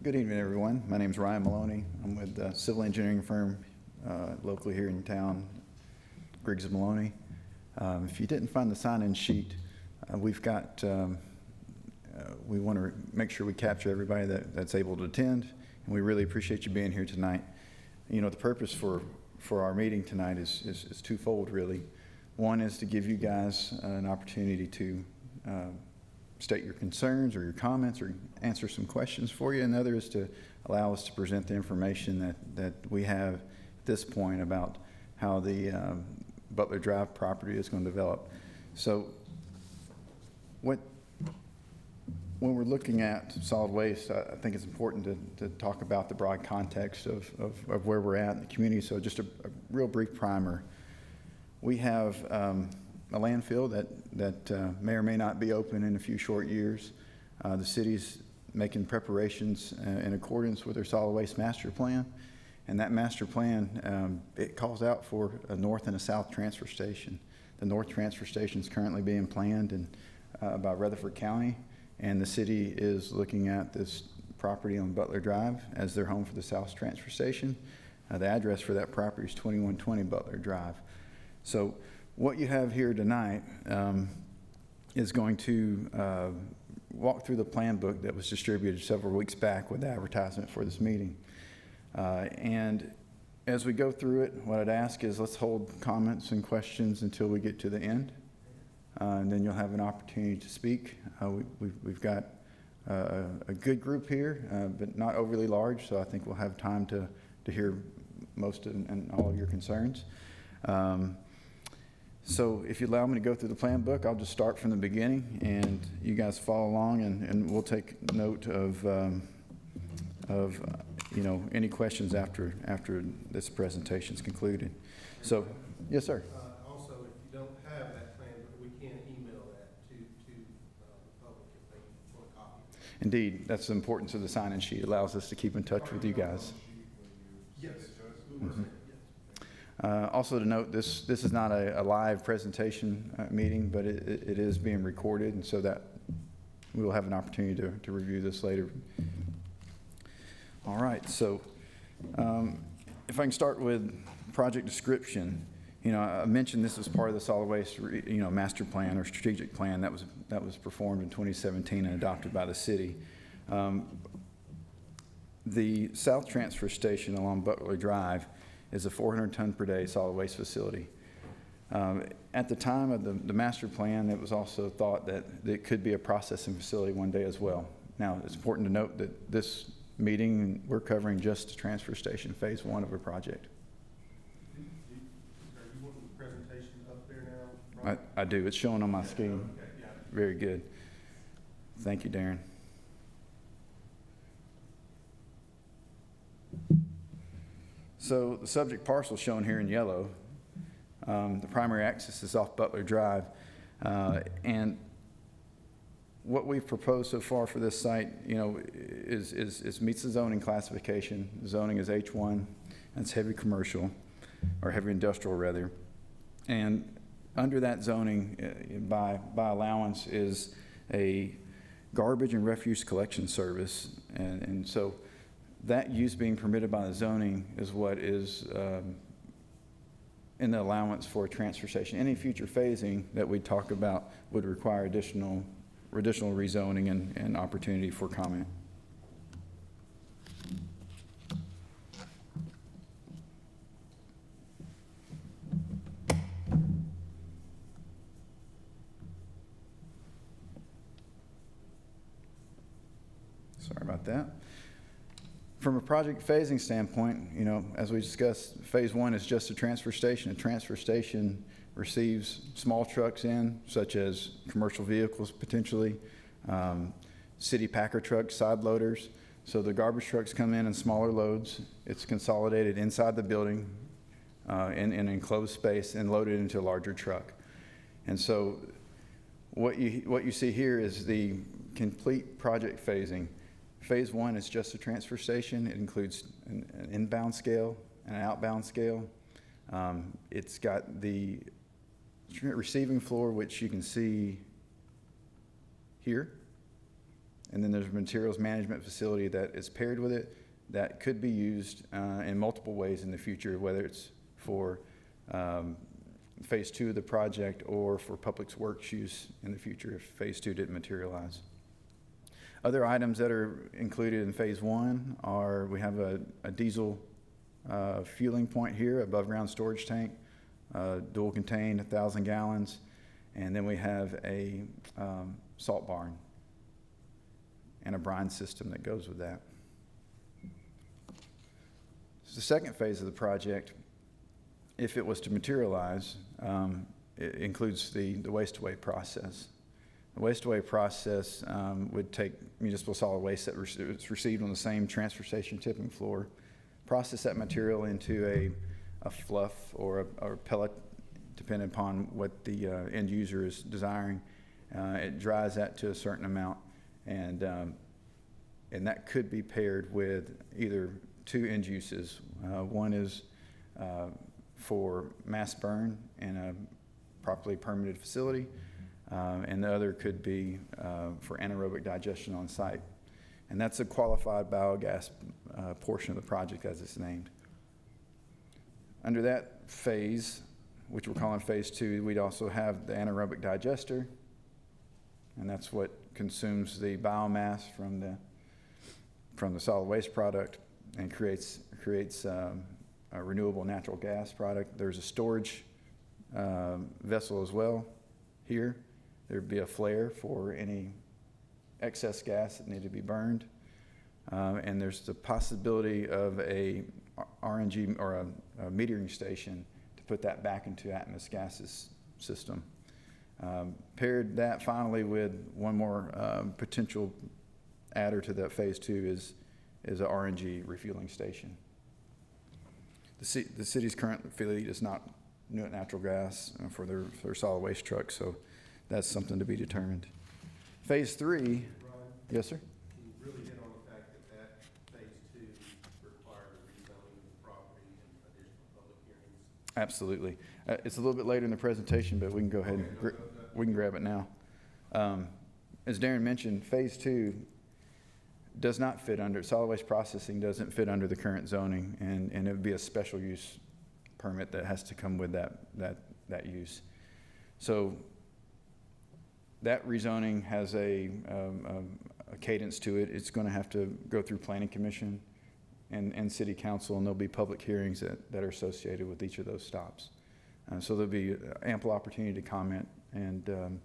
Good evening, everyone. My name is Ryan Maloney. I'm with a civil engineering firm locally here in town, Griggs & Maloney. If you didn't find the sign-in sheet, we've got, we want to make sure we capture everybody that's able to attend, and we really appreciate you being here tonight. You know, the purpose for our meeting tonight is twofold, really. One is to give you guys an opportunity to state your concerns or your comments or answer some questions for you, and the other is to allow us to present the information that we have at this point about how the Butler Drive property is going to develop. So when we're looking at solid waste, I think it's important to talk about the broad context of where we're at in the community. So just a real brief primer. We have a landfill that may or may not be open in a few short years. The city's making preparations in accordance with their solid waste master plan. And that master plan, it calls out for a north and a south transfer station. The north transfer station is currently being planned by Rutherford County, and the city is looking at this property on Butler Drive as their home for the south transfer station. The address for that property is 2120 Butler Drive. So what you have here tonight is going to walk through the plan book that was distributed several weeks back with the advertisement for this meeting. And as we go through it, what I'd ask is let's hold comments and questions until we get to the end. And then you'll have an opportunity to speak. We've got a good group here, but not overly large, so I think we'll have time to hear most and all of your concerns. So if you allow me to go through the plan book, I'll just start from the beginning, and you guys follow along, and we'll take note of you know, any questions after this presentation is concluded. So, yes, sir. Also, if you don't have that plan, we can email that to the public if they want a copy. Indeed, that's the importance of the sign-in sheet. It allows us to keep in touch with you guys. Yes. Mm-hmm. Also to note, this is not a live presentation meeting, but it is being recorded, and so that we will have an opportunity to review this later. All right, so if I can start with project description. You know, I mentioned this was part of the solid waste master plan or strategic plan that was performed in 2017 and adopted by the city. The south transfer station along Butler Drive is a 400 ton per day solid waste facility. At the time of the master plan, it was also thought that it could be a processing facility one day as well. Now, it's important to note that this meeting, we're covering just the transfer station phase 1 of a project. Are you wanting the presentation up there now, Brian? I do. It's showing on my screen. Okay, yeah. Very good. Thank you, Darren. So the subject parcel shown here in yellow, the primary access is off Butler Drive, and what we've proposed so far for this site, you know, is meets the zoning classification. The zoning is H1, and it's heavy commercial, or heavy industrial rather. And under that zoning, by allowance, is a garbage and refuse collection service, and so that use being permitted by the zoning is what is in the allowance for a transfer station. Any future phasing that we talk about would require additional rezoning and opportunity for comment. Sorry about that. From a project phasing standpoint, you know, as we discussed, phase 1 is just a transfer station. A transfer station receives small trucks in, such as commercial vehicles potentially, city packer trucks, side loaders. So the garbage trucks come in smaller loads. It's consolidated inside the building in an enclosed space and loaded into a larger truck. And so what you see here is the complete project phasing. Phase 1 is just a transfer station. It includes an inbound scale and an outbound scale. It's got the receiving floor, which you can see here. And then there's a materials management facility that is paired with it that could be used in multiple ways in the future, whether it's for phase 2 of the project or for public works use in the future if phase 2 didn't materialize. Other items that are included in phase 1 are we have a diesel fueling point here, above ground storage tank, dual contained, 1,000 gallons, and then we have a salt barn and a brine system that goes with that. So the second phase of the project, if it was to materialize, it includes the waste-to-way process. The waste-to-way process would take municipal solid waste that was received on the same transfer station tipping floor, process that material into a fluff or a pellet, depending upon what the end user is desiring. It dries that to a certain amount, and that could be paired with either two end uses. One is for mass burn in a properly permitted facility, and the other could be for anaerobic digestion on site. And that's a qualified biogas portion of the project as it's named. Under that phase, which we're calling phase 2, we'd also have the anaerobic digester, and that's what consumes the biomass from the solid waste product and creates a renewable natural gas product. There's a storage vessel as well here. There'd be a flare for any excess gas that needed to be burned. And there's the possibility of a RNG or a metering station to put that back into Atmos gases system. Paired that finally with one more potential adder to that phase 2 is a RNG refueling station. The city's current fleet is not natural gas for their solid waste trucks, so that's something to be determined. Phase 3, Ryan, yes, sir? can you really hit on the fact that phase 2 requires a rezoning of the property and additional public hearings? Absolutely. It's a little bit later in the presentation, but we can go ahead and we can grab it now. As Darren mentioned, phase 2 does not fit under, solid waste processing doesn't fit under the current zoning, and it would be a special use permit that has to come with that use. So that rezoning has a cadence to it. It's going to have to go through Planning Commission and City Council, and there'll be public hearings that are associated with each of those stops. So there'll be ample opportunity to comment and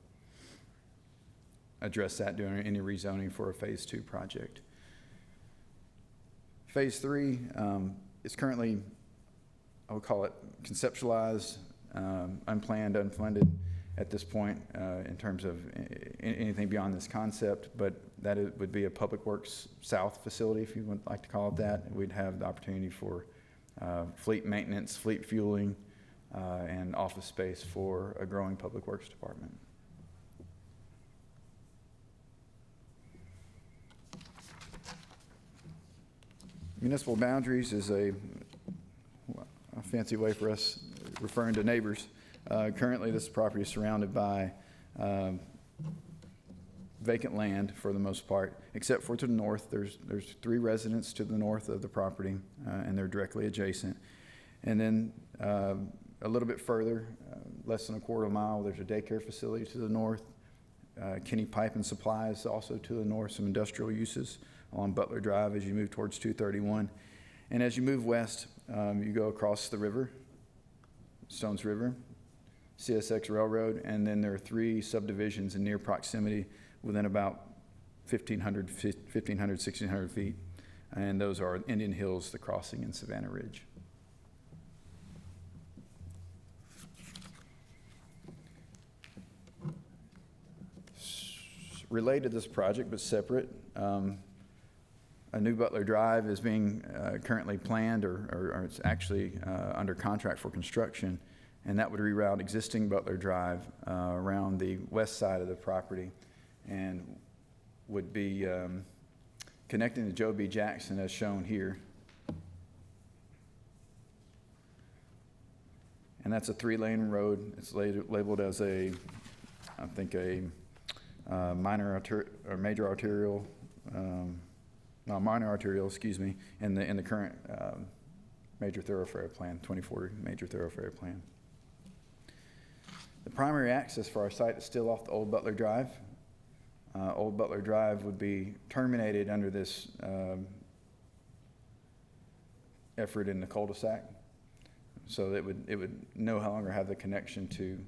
address that during any rezoning for a phase 2 project. Phase 3 is currently, I would call it conceptualized, unplanned, unfunded at this point in terms of anything beyond this concept, but that would be a Public Works South facility, if you would like to call it that. We'd have the opportunity for fleet maintenance, fleet fueling, and office space for a growing Public Works department. Municipal boundaries is a fancy way for us referring to neighbors. Currently, this property is surrounded by vacant land for the most part, except for to the north. There's 3 residents to the north of the property, and they're directly adjacent. And then a little bit further, less than a quarter of a mile, there's a daycare facility to the north. Kenny Pipe and Supply is also to the north, some industrial uses along Butler Drive as you move towards 231. And as you move west, you go across the river, Stones River, CSX Railroad, and then there are 3 subdivisions in near proximity within about 1,500, 1,600 feet. And those are Indian Hills, the Crossing, and Savannah Ridge. Related to this project, but separate, a new Butler Drive is being currently planned or it's actually under contract for construction, and that would reroute existing Butler Drive around the west side of the property and would be connecting to Joe B. Jackson as shown here. And that's a 3-lane road. It's labeled as I think a minor or major arterial minor arterial, excuse me, in the current major thoroughfare plan, 24 major thoroughfare plan. The primary access for our site is still off the old Butler Drive. Old Butler Drive would be terminated under this effort in the cul-de-sac. So it would no longer have the connection to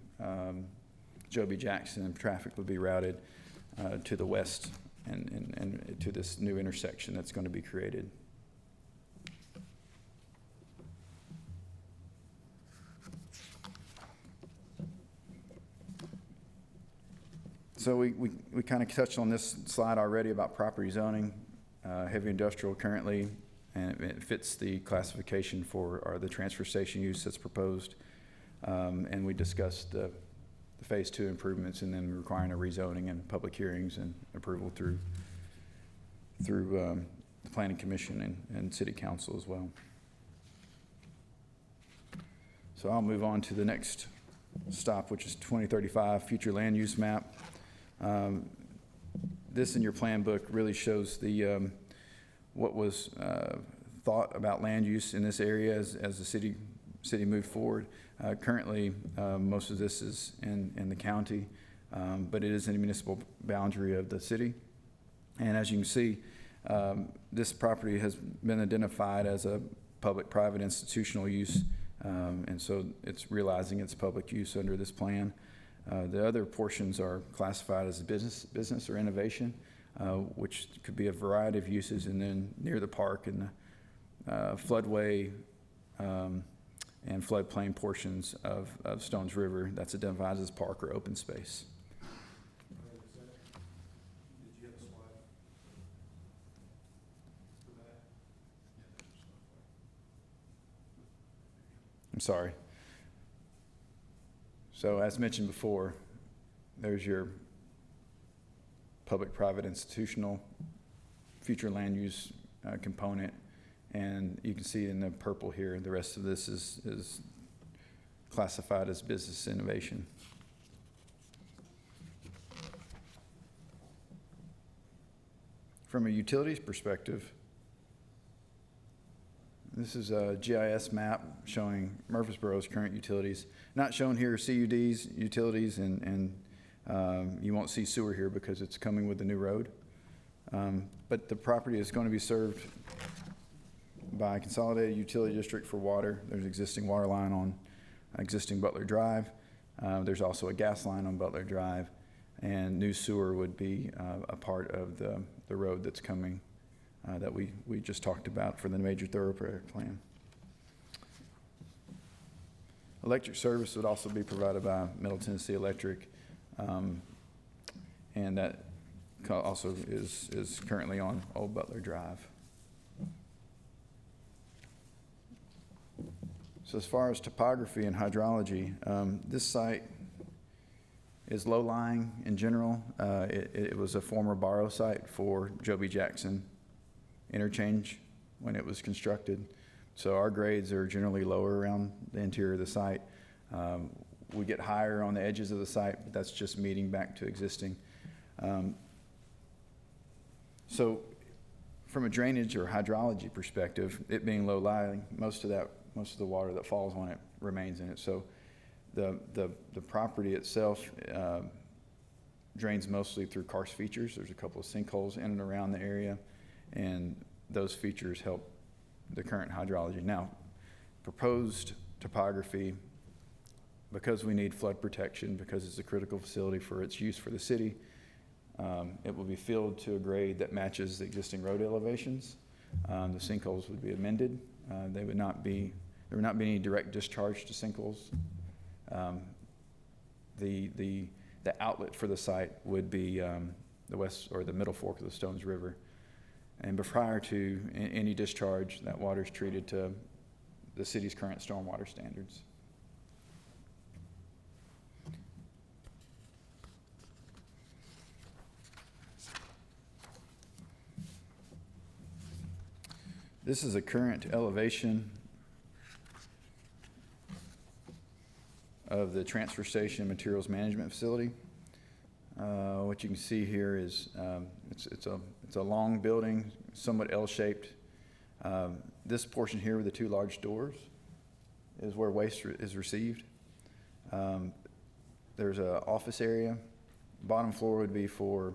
Joe B. Jackson, and traffic would be routed to the west and to this new intersection that's going to be created. So we kind of touched on this slide already about property zoning, heavy industrial currently, and it fits the classification for the transfer station use that's proposed. And we discussed the phase 2 improvements and then requiring a rezoning and public hearings and approval through the Planning Commission and City Council as well. So I'll move on to the next stop, which is 2035 future land use map. This in your plan book really shows the what was thought about land use in this area as the city moved forward. Currently, most of this is in the county, but it is in the municipal boundary of the city. And as you can see, this property has been identified as a public-private institutional use, and so it's realizing its public use under this plan. The other portions are classified as business or innovation, which could be a variety of uses, and then near the park and the floodway and floodplain portions of Stones River, that's identified as park or open space. Did you have a slide for that? I'm sorry. So as mentioned before, there's your public-private institutional future land use component, and you can see in the purple here, the rest of this is classified as business innovation. From a utilities perspective, this is a GIS map showing Murfreesboro's current utilities. Not shown here are CUD's utilities, and you won't see sewer here because it's coming with the new road. But the property is going to be served by a consolidated utility district for water. There's an existing water line on existing Butler Drive. There's also a gas line on Butler Drive, and new sewer would be a part of the road that's coming that we just talked about for the major thoroughfare plan. Electric service would also be provided by Middle Tennessee Electric, and that also is currently on Old Butler Drive. So as far as topography and hydrology, this site is low-lying in general. It was a former borrow site for Joe B. Jackson interchange when it was constructed. So our grades are generally lower around the interior of the site. We get higher on the edges of the site, but that's just meeting back to existing. So from a drainage or hydrology perspective, it being low-lying, most of the water that falls on it remains in it. So the property itself drains mostly through karst features. There's a couple of sinkholes in and around the area, and those features help the current hydrology. Now, proposed topography, because we need flood protection, because it's a critical facility for its use for the city, it will be filled to a grade that matches the existing road elevations. The sinkholes would be amended. There would not be any direct discharge to sinkholes. The outlet for the site would be the west or the middle fork of the Stones River. And prior to any discharge, that water is treated to the city's current stormwater standards. This is a current elevation of the transfer station materials management facility. What you can see here is it's a long building, somewhat L-shaped. This portion here with the two large doors is where waste is received. There's an office area. Bottom floor would be for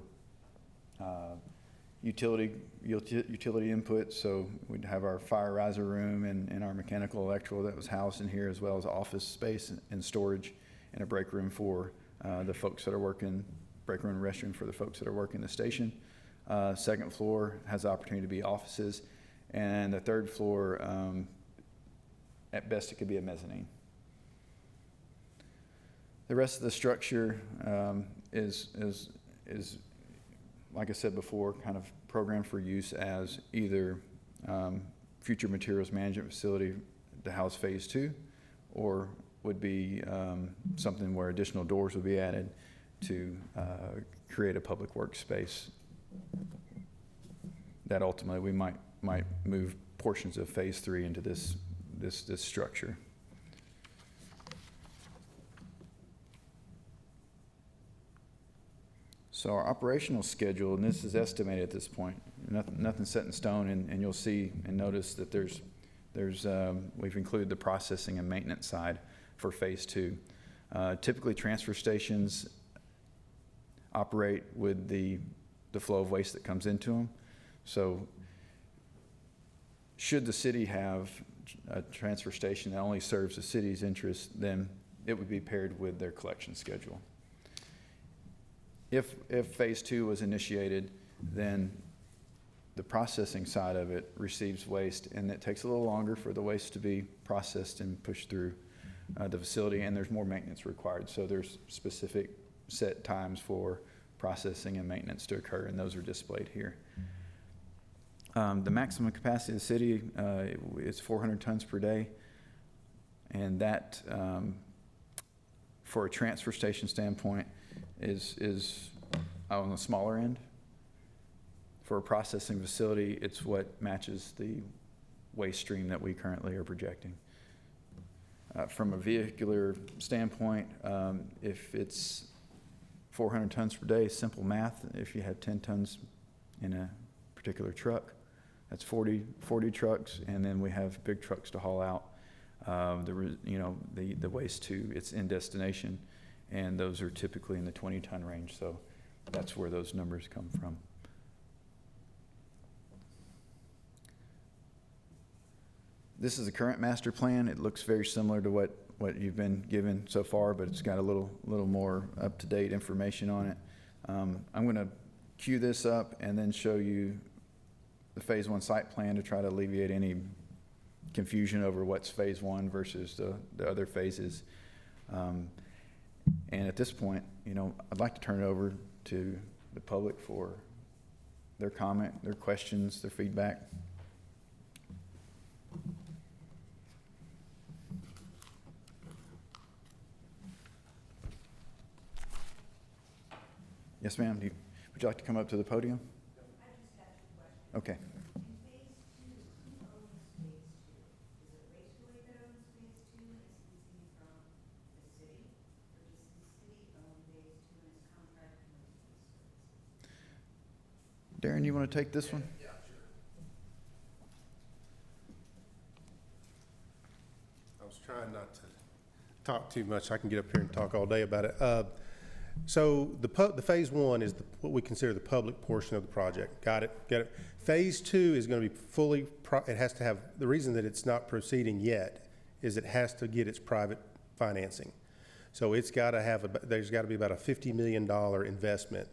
utility input. So we'd have our fire riser room and our mechanical electrical that was housed in here, as well as office space and storage, and a break room for the folks that are working, break room and restroom for the folks that are working the station. Second floor has the opportunity to be offices, and the third floor, at best, it could be a mezzanine. The rest of the structure is, like I said before, kind of programmed for use as either future materials management facility to house phase 2, or would be something where additional doors would be added to create a public workspace that ultimately we might move portions of phase 3 into this structure. So our operational schedule, and this is estimated at this point, nothing's set in stone, and you'll see and notice that we've included the processing and maintenance side for phase 2. Typically, transfer stations operate with the flow of waste that comes into them. So should the city have a transfer station that only serves the city's interests, then it would be paired with their collection schedule. If phase 2 was initiated, then the processing side of it receives waste, and it takes a little longer for the waste to be processed and pushed through the facility, and there's more maintenance required. So there's specific set times for processing and maintenance to occur, and those are displayed here. The maximum capacity of the city is 400 tons per day, and that, for a transfer station standpoint, is on the smaller end. For a processing facility, it's what matches the waste stream that we currently are projecting. From a vehicular standpoint, if it's 400 tons per day, simple math, if you have 10 tons in a particular truck, that's 40 trucks, and then we have big trucks to haul out the waste to its end destination, and those are typically in the 20-ton range, so that's where those numbers come from. This is the current master plan. It looks very similar to what you've been given so far, but it's got a little more up-to-date information on it. I'm going to cue this up and then show you the phase 1 site plan to try to alleviate any confusion over what's phase 1 versus the other phases. And at this point, I'd like to turn it over to the public for their comment, their questions, their feedback. Yes, ma'am. Would you like to come up to the podium? I just have 2 questions. Okay. In phase 2, who owns phase 2? Is it Raceway that owns phase 2 and it's leasing from the city? Or does the city own phase 2 and is contracting with these services? Darren, you want to take this one? Yeah, sure. I was trying not to talk too much. I can get up here and talk all day about it. So the phase 1 is what we consider the public portion of the project. Got it? Got it. Phase 2 is going to be fully, it has to have, the reason that it's not proceeding yet is it has to get its private financing. So it's got to have, there's got to be about a $50 million investment.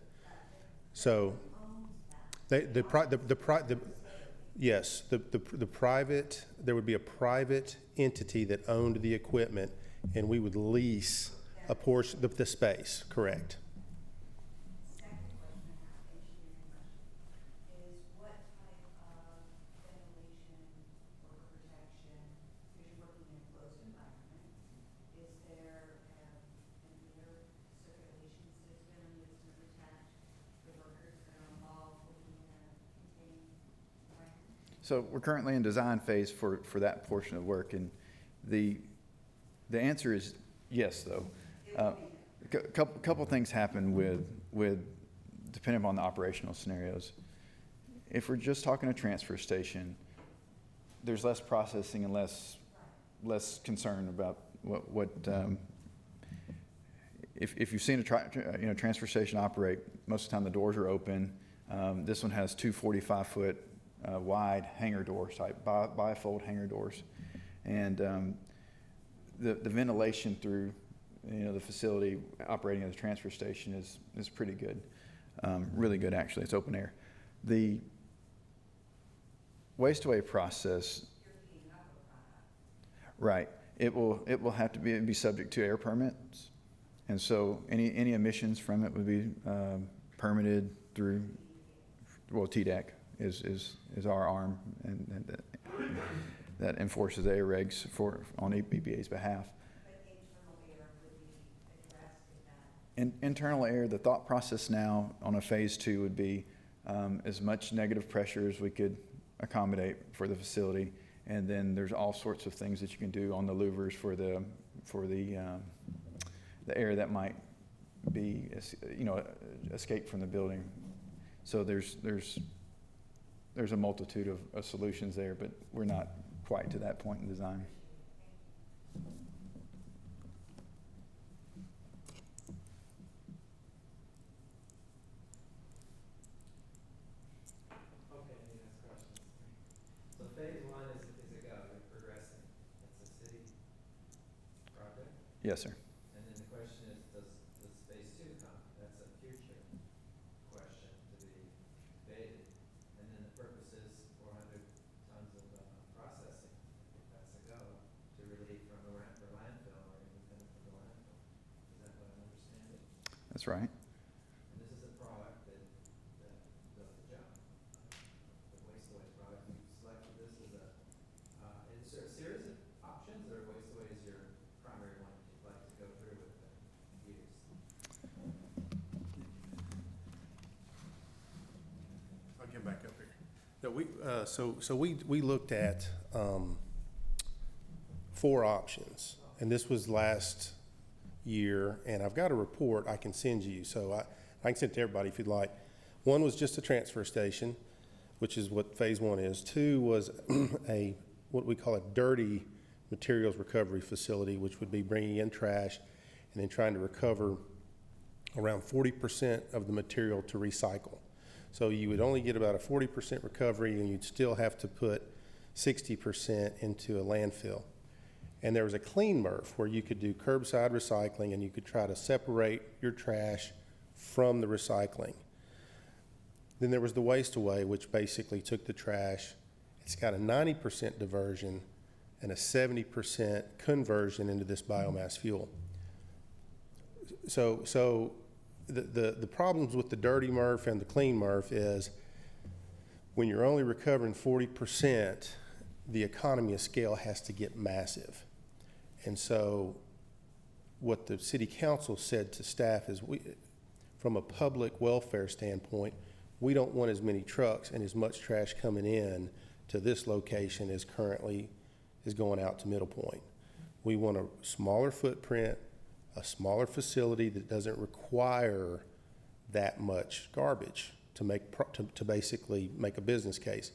So yes, the private, there would be a private entity that owned the equipment, and we would lease a portion of the space, correct. Second question I have, engineering question, is what type of ventilation or protection, because you're working in a closed environment, is there an air circulation system that's going to protect the workers that are involved working in a contained environment? So we're currently in design phase for that portion of work, and the answer is yes, though. Couple things happen with, depending upon the operational scenarios. If we're just talking a transfer station, there's less processing and less concern about what if you've seen a transfer station operate, most of the time the doors are open. This one has two 45-foot wide hangar doors, type bifold hangar doors, and the ventilation through the facility operating as a transfer station is pretty good, really good actually. It's open air. The waste-away process, right? It will have to be subject to air permits, and so any emissions from it would be permitted through, well, TDEC is our arm, and that enforces air regs on EPA's behalf. But internal air would be addressed in that. Internal air, the thought process now on a phase 2 would be as much negative pressure as we could accommodate for the facility, and then there's all sorts of things that you can do on the louvers for the air that might be escape from the building. So there's a multitude of solutions there, but we're not quite to that point in design. Okay, any next questions? So phase 1 is a go, it's progressing. It's a city project. Yes, sir. And then the question is, does phase 2 come? That's a future question to be debated. And then the purpose is 400 tons of processing, if that's a go, to relieve from the landfill or independent from the landfill. Is that what I'm understanding? That's right. And this is a product that does the job. The waste-away product, you selected this as is there a series of options, or waste-away is your primary one you'd like to go through with and use? I'll get back up here. No, we looked at 4 options, and this was last year, and I've got a report I can send you, so I can send it to everybody if you'd like. 1 was just a transfer station, which is what phase 1 is. 2 was what we call a dirty materials recovery facility, which would be bringing in trash and then trying to recover around 40% of the material to recycle. So you would only get about a 40% recovery, and you'd still have to put 60% into a landfill. And there was a clean MRF where you could do curbside recycling, and you could try to separate your trash from the recycling. Then there was the waste away, which basically took the trash. It's got a 90% diversion and a 70% conversion into this biomass fuel. So the problems with the dirty MRF and the clean MRF is when you're only recovering 40%, the economy of scale has to get massive. And so what the city council said to staff is, from a public welfare standpoint, we don't want as many trucks and as much trash coming in to this location as currently is going out to Middle Point. We want a smaller footprint, a smaller facility that doesn't require that much garbage to basically make a business case.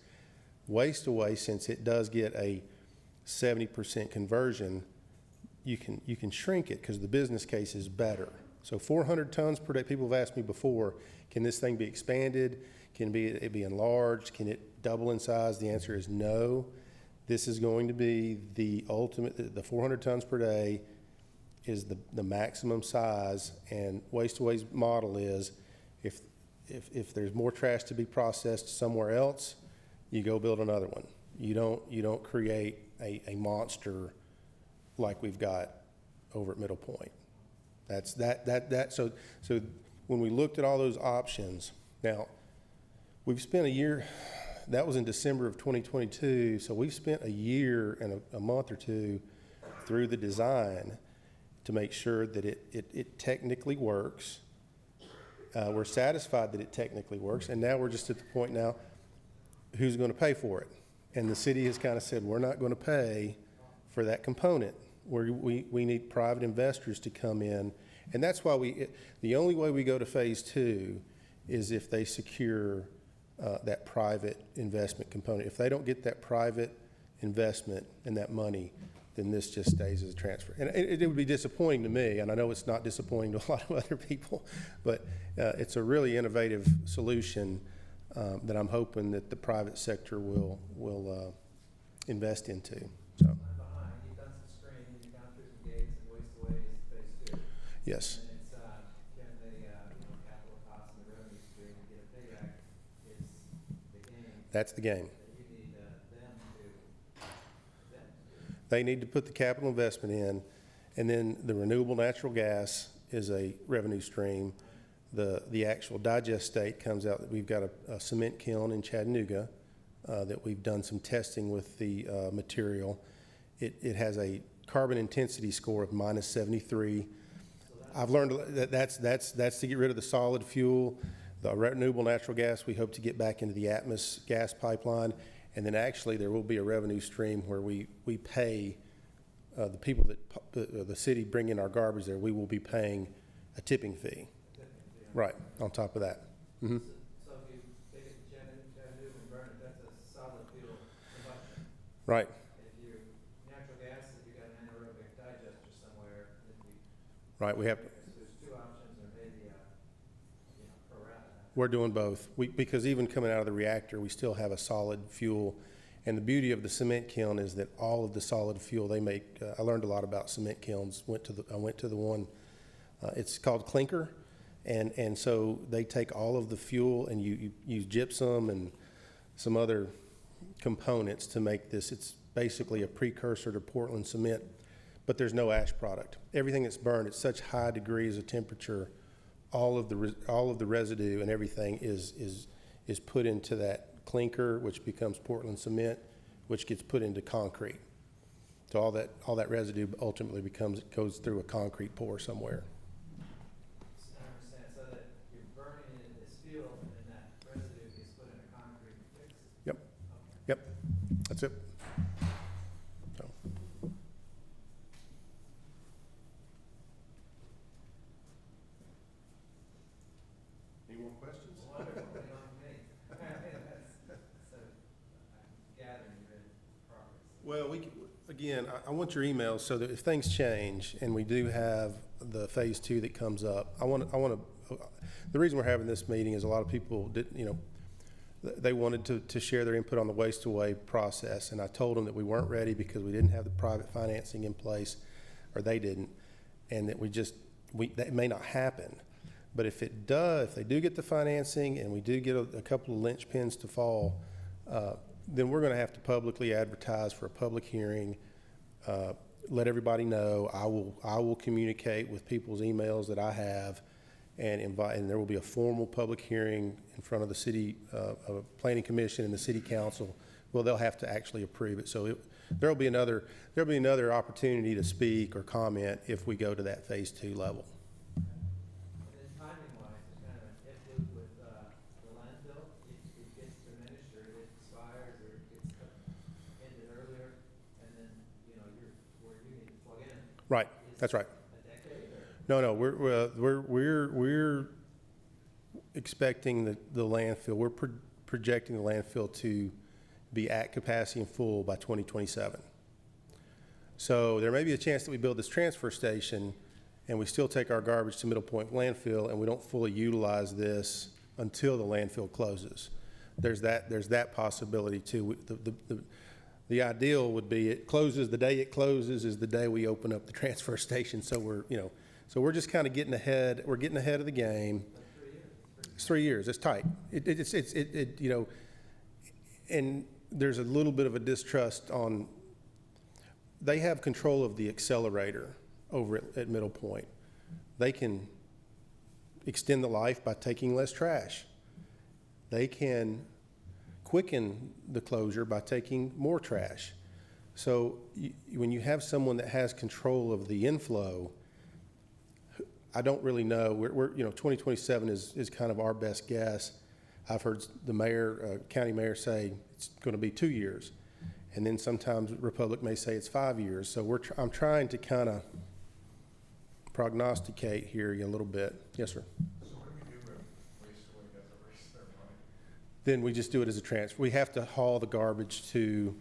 Waste away, since it does get a 70% conversion, you can shrink it because the business case is better. So 400 tons per day. People have asked me before, can this thing be expanded? Can it be enlarged? Can it double in size? The answer is no. This is going to be the ultimate. The 400 tons per day is the maximum size, and waste away's model is if there's more trash to be processed somewhere else, you go build another one. You don't create a monster like we've got over at Middle Point. That's that. So when we looked at all those options, now we've spent a year. That was in December of 2022. So we've spent a year and a month or two through the design to make sure that it technically works. We're satisfied that it technically works, and now we're just at the point now, who's going to pay for it? And the city has kind of said, we're not going to pay for that component. where we need private investors to come in. And that's why the only way we go to phase two is if they secure that private investment component. If they don't get that private investment and that money, then this just stays as a transfer. And it would be disappointing to me, and I know it's not disappointing to a lot of other people, but it's a really innovative solution that I'm hoping that the private sector will invest into. So, I'm behind, you've done some screening, you've gone through some gates and wasteways, phase two. yes, And it's, can the, capital costs and the revenue stream to get a payback is the game that's the game. that you need them to do. They need to put the capital investment in, and then the renewable natural gas is a revenue stream. The actual digest state comes out that we've got a cement kiln in Chattanooga that we've done some testing with the material. It has a carbon intensity score of -73. I've learned that that's to get rid of the solid fuel. The renewable natural gas, we hope to get back into the Atmos gas pipeline. And then actually there will be a revenue stream where we pay the people that the city bring in our garbage there, we will be paying a tipping fee. Right, on top of that. Mhm. So if you take it to Chattanooga and burn it, that's a solid fuel combustion. Right, If you, natural gas, if you got an anaerobic digester somewhere, then you, right, we have, so there's two options, or maybe, pro rata. we're doing both. Because even coming out of the reactor, we still have a solid fuel. And the beauty of the cement kiln is that all of the solid fuel they make, I learned a lot about cement kilns. I went to the one, it's called clinker. And so they take all of the fuel and you use gypsum and some other components to make this. It's basically a precursor to Portland cement, but there's no ash product. Everything that's burned at such high degrees of temperature, all of the residue and everything is put into that clinker, which becomes Portland cement, which gets put into concrete. So all that residue ultimately goes through a concrete pour somewhere. I understand, so that you're burning it as fuel, and then that residue gets put in a concrete mix? Yep. Okay. Yep, that's it. So, any more questions? Wonderful, you know me. So, I'm gathering you're in progress. Well, again, I want your emails so that if things change and we do have the phase two that comes up, the reason we're having this meeting is a lot of people they wanted to share their input on the waste-to-way process, and I told them that we weren't ready because we didn't have the private financing in place, or they didn't, and that that may not happen. But if they do get the financing and we do get a couple of linchpins to fall, then we're going to have to publicly advertise for a public hearing, let everybody know. I will communicate with people's emails that I have and invite, and there will be a formal public hearing in front of the city planning commission and the city council. Well, they'll have to actually approve it. So there'll be another opportunity to speak or comment if we go to that phase two level. And then timing-wise, there's kind of an if loop with the landfill. It gets diminished, or it expires, or it gets ended earlier, and then, where you need to plug in. Right, that's right. A decade, or? No, we're expecting the landfill, we're projecting the landfill to be at capacity and full by 2027. So there may be a chance that we build this transfer station and we still take our garbage to Middle Point landfill and we don't fully utilize this until the landfill closes. There's that possibility too. The ideal would be the day it closes is the day we open up the transfer station. So we're just kind of getting ahead. We're getting ahead of the game. It's 3 years. It's tight. And there's a little bit of a distrust on. They have control of the accelerator over at Middle Point. They can extend the life by taking less trash. They can quicken the closure by taking more trash. So when you have someone that has control of the inflow, I don't really know. We're 2027 is kind of our best guess. I've heard the mayor, county mayor say it's going to be 2 years. And then sometimes Republic may say it's 5 years. So I'm trying to kind of prognosticate here a little bit. Yes, sir. So what do we do if Wasteway doesn't raise their money? Then we just do it as a transfer. We have to haul the garbage we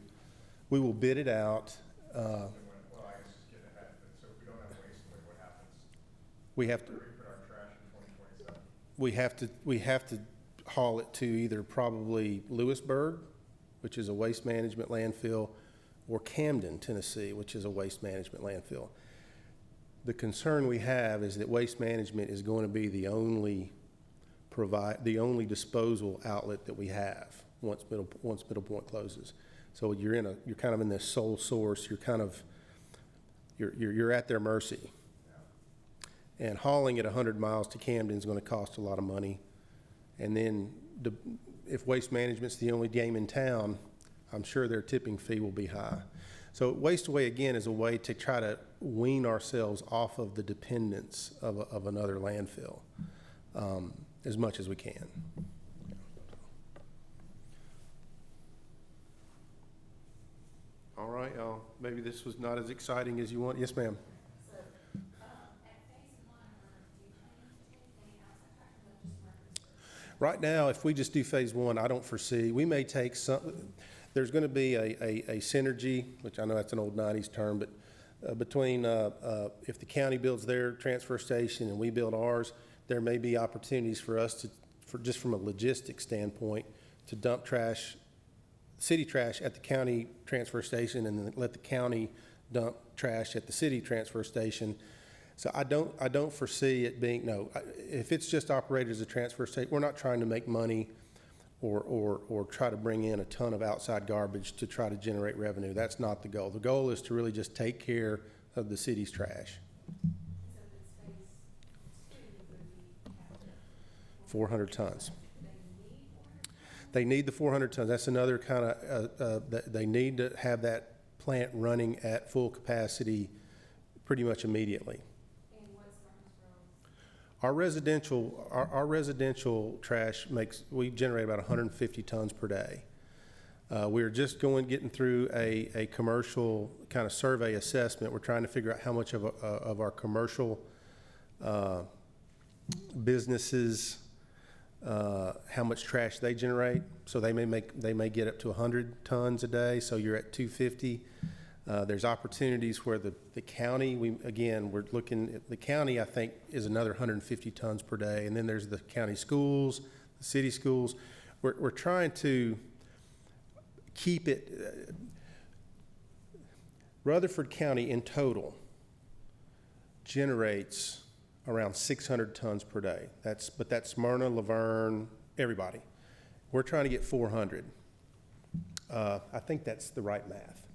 will bid it out. Well, I guess just get ahead of it. So if we don't have Wasteway, what happens? We have to, Where do we put our trash in 2027? we have to haul it to either probably Lewisburg, which is a waste management landfill, or Camden, Tennessee, which is a waste management landfill. The concern we have is that waste management is going to be the only disposal outlet that we have once Middle Point closes. So you're kind of in this sole source. You're at their mercy. And hauling it 100 miles to Camden is going to cost a lot of money. And then if waste management's the only game in town, I'm sure their tipping fee will be high. So Wasteway, again, is a way to try to wean ourselves off of the dependence of another landfill as much as we can. All right, maybe this was not as exciting as you want. Yes, ma'am. So, at phase one, are you planning to take any outside traffic or just Murfreesboro? Right now, if we just do phase one, I don't foresee, we may take some, there's going to be a synergy, which I know that's an old 90s term, but between, if the county builds their transfer station and we build ours, there may be opportunities for us just from a logistics standpoint, to dump trash, city trash at the county transfer station and then let the county dump trash at the city transfer station. So I don't foresee it being, if it's just operated as a transfer station, we're not trying to make money or try to bring in a ton of outside garbage to try to generate revenue. That's not the goal. The goal is to really just take care of the city's trash. So if it's phase two, would be capital? 400 tons. They need 400? They need the 400 tons. That's another kind of, they need to have that plant running at full capacity pretty much immediately. And what's Murfreesboro's? Our residential trash we generate about 150 tons per day. We're just getting through a commercial kind of survey assessment. We're trying to figure out how much of our commercial businesses, how much trash they generate. So they may get up to 100 tons a day. So you're at 250. There's opportunities where the county, we're looking at the county, I think, is another 150 tons per day. And then there's the county schools, the city schools. We're trying to keep it, Rutherford County in total generates around 600 tons per day. But that's Smyrna, Laverne, everybody. We're trying to get 400. I think that's the right math.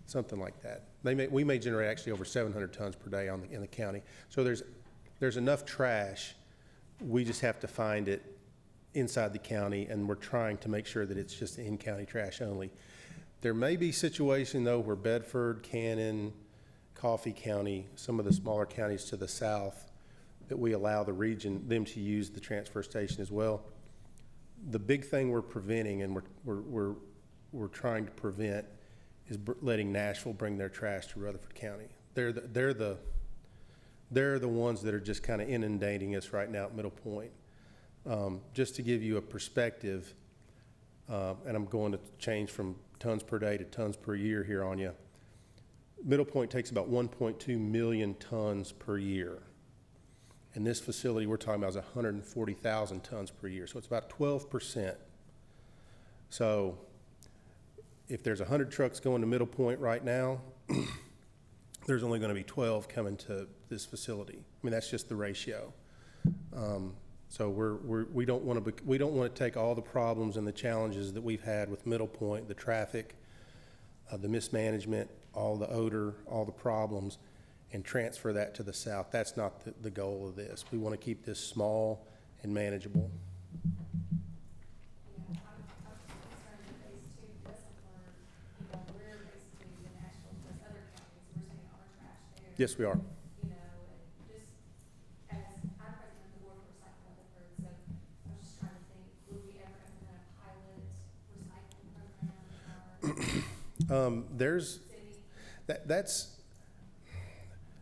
Something like that. We may generate actually over 700 tons per day in the county. So there's enough trash. We just have to find it inside the county, and we're trying to make sure that it's just in-county trash only. There may be situation though where Bedford, Cannon, Coffee County, some of the smaller counties to the south, that we allow them to use the transfer station as well. The big thing we're preventing, and we're trying to prevent, is letting Nashville bring their trash to Rutherford County. They're the ones that are just kind of inundating us right now at Middle Point. Just to give you a perspective, and I'm going to change from tons per day to tons per year here on you. Middle Point takes about 1.2 million tons per year. And this facility we're talking about is 140,000 tons per year. So it's about 12%. So if there's 100 trucks going to Middle Point right now, there's only going to be 12 coming to this facility. I mean, that's just the ratio. So we don't want to take all the problems and the challenges that we've had with Middle Point, the traffic, the mismanagement, all the odor, all the problems, and transfer that to the south. That's not the goal of this. We want to keep this small and manageable. Yeah, I'm concerned that phase two doesn't work. We're basically the Nashville plus other counties, we're sending our trash there. Yes, we are. And just as I'm president of the board for Recycle Rutherford, so I was just trying to think, would we ever implement a pilot recycling program in our There's,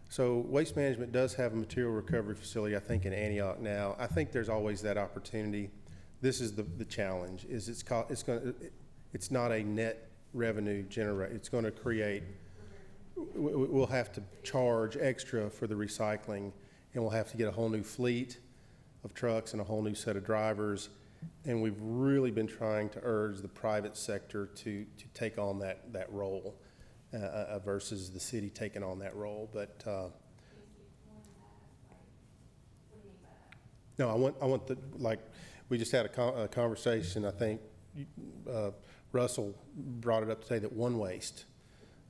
so Waste Management does have a material recovery facility, I think, in Antioch now. I think there's always that opportunity. This is the challenge, is it's not a net revenue generator. It's gonna create, we'll have to charge extra for the recycling, and we'll have to get a whole new fleet of trucks and a whole new set of drivers. And we've really been trying to urge the private sector to take on that role versus the city taking on that role. But no, I want the, like, we just had a conversation. I think Russell brought it up today that One Waste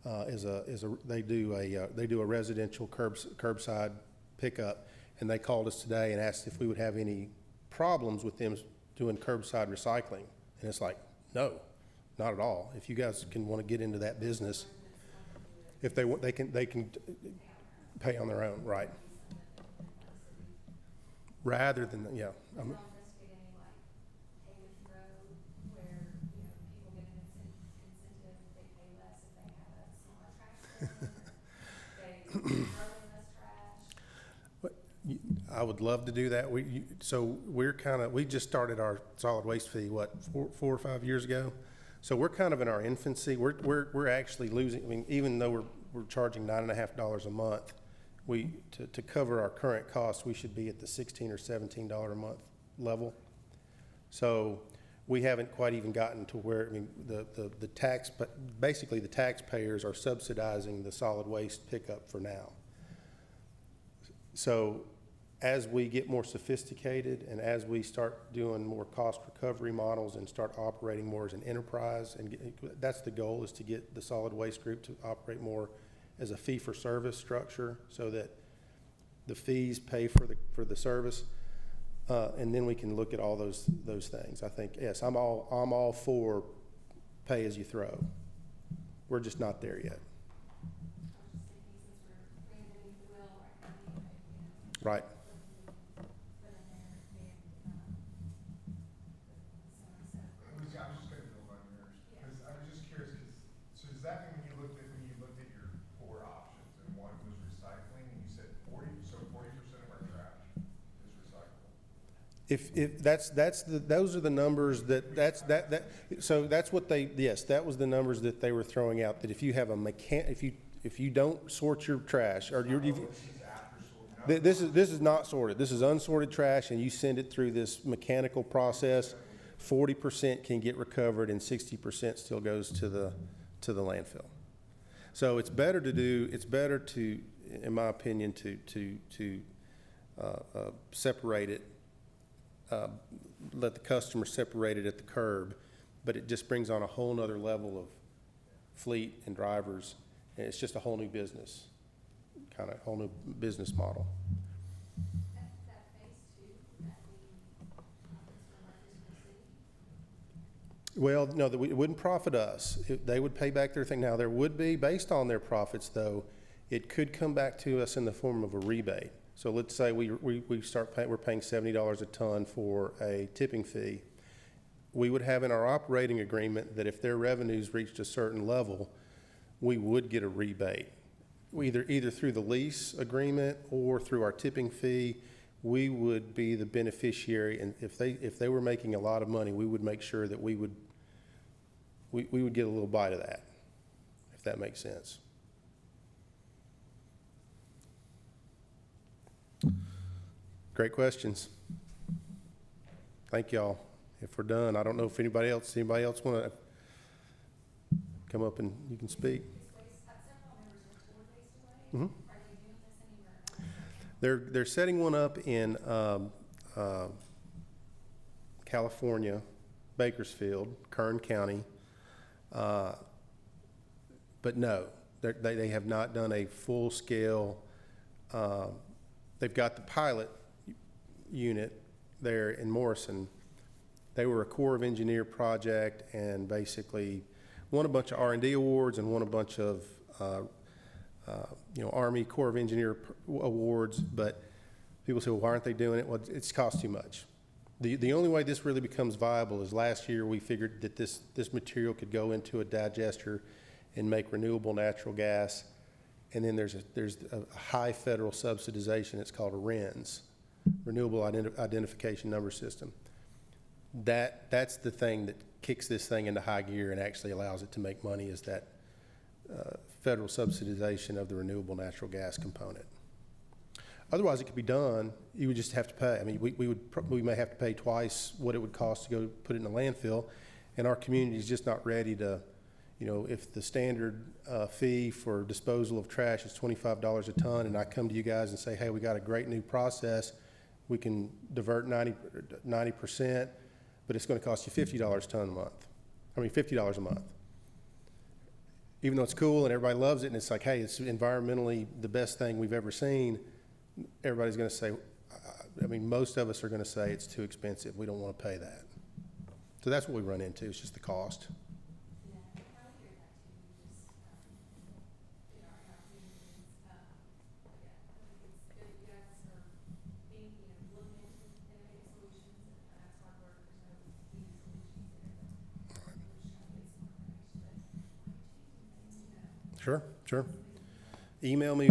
they do a residential curbside pickup, and they called us today and asked if we would have any problems with them doing curbside recycling. And it's like, no, not at all. If you guys want to get into that business, if they want, they can pay on their own, right? Rather than, yeah. Investigate any like paved road where, people get an incentive, they pay less if they have a smaller trash bin, or they throw in less trash. I would love to do that. So we just started our solid waste fee, what, 4 or 5 years ago? So we're kind of in our infancy. We're actually losing, I mean, even though we're charging $9.50 a month, to cover our current costs, we should be at the $16 or $17 a month level. So we haven't quite even gotten to where, I mean, the tax, but basically the taxpayers are subsidizing the solid waste pickup for now. So as we get more sophisticated and as we start doing more cost recovery models and start operating more as an enterprise, and that's the goal, is to get the solid waste group to operate more as a fee-for-service structure, so that the fees pay for the service, and then we can look at all those things. I think, yes, I'm all for pay as you throw. We're just not there yet. Right. I was just gonna build on yours, because I was just curious, so does that mean when you looked at your 4 options, and one was recycling, and you said 40% of our trash is recyclable? If those are the numbers so that's what that was the numbers that they were throwing out, that if you have if you don't sort your trash, or this is not sorted, this is unsorted trash, and you send it through this mechanical process, 40% can get recovered and 60% still goes to the landfill. So it's better to, in my opinion, to separate it, let the customer separate it at the curb, but it just brings on a whole nother level of fleet and drivers, and it's just a whole new business, kind of whole new business model. That phase 2, would that be, City? Well, no, it wouldn't profit us. They would pay back their thing. Now, there would be, based on their profits, though, it could come back to us in the form of a rebate. So let's say we're paying $70 a ton for a tipping fee. We would have in our operating agreement that if their revenues reached a certain level, we would get a rebate. Either through the lease agreement or through our tipping fee, we would be the beneficiary. And if they were making a lot of money, we would make sure that we would get a little bite of that, if that makes sense. Great questions. Thank y'all. If we're done, I don't know if anybody else want to come up and you can speak. Mm-hmm. Are they doing this anywhere else? They're setting one up in California, Bakersfield, Kern County, but no, they have not done a full scale. They've got the pilot unit there in Morrison. They were a Corps of Engineer project and basically won a bunch of R&D awards and won a bunch of Army Corps of Engineer awards. But people say, well, why aren't they doing it? Well, it's cost too much. The only way this really becomes viable is last year we figured that this material could go into a digester and make renewable natural gas. And then there's a high federal subsidization, it's called a RINs, Renewable Identification Number System. That's the thing that kicks this thing into high gear and actually allows it to make money, is that federal subsidization of the renewable natural gas component. Otherwise, it could be done, you would just have to pay. I mean, we may have to pay twice what it would cost to go put it in a landfill, and our community is just not ready to, you know, if the standard fee for disposal of trash is $25 a ton, and I come to you guys and say, hey, we got a great new process, we can divert 90%, but it's gonna cost you $50 a ton a month. I mean, $50 a month. Even though it's cool and everybody loves it, and it's like, hey, it's environmentally the best thing we've ever seen, everybody's gonna say, I mean, most of us are gonna say it's too expensive, we don't wanna pay that. So that's what we run into, it's just the cost. Yeah, I would hear that too, just, in our communities, yeah, I think it's good you guys are being, you know, looking into innovative solutions, and that's hard work, there's no easy solutions there, but we're just trying to get some information, but changing things, you know. Sure, sure. Email me,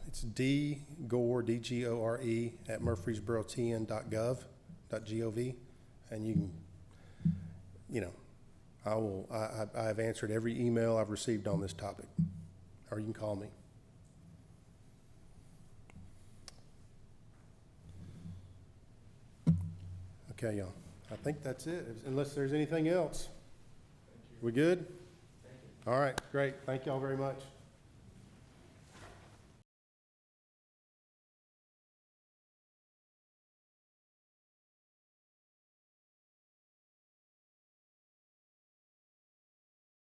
it's dgore, D-G-O-R-E, @murfreesborotn.gov, and you can, you know, I have answered every email I've received on this topic, or you can call me. Okay, y'all, I think that's it, unless there's anything else. We good? All right, great, thank y'all very much.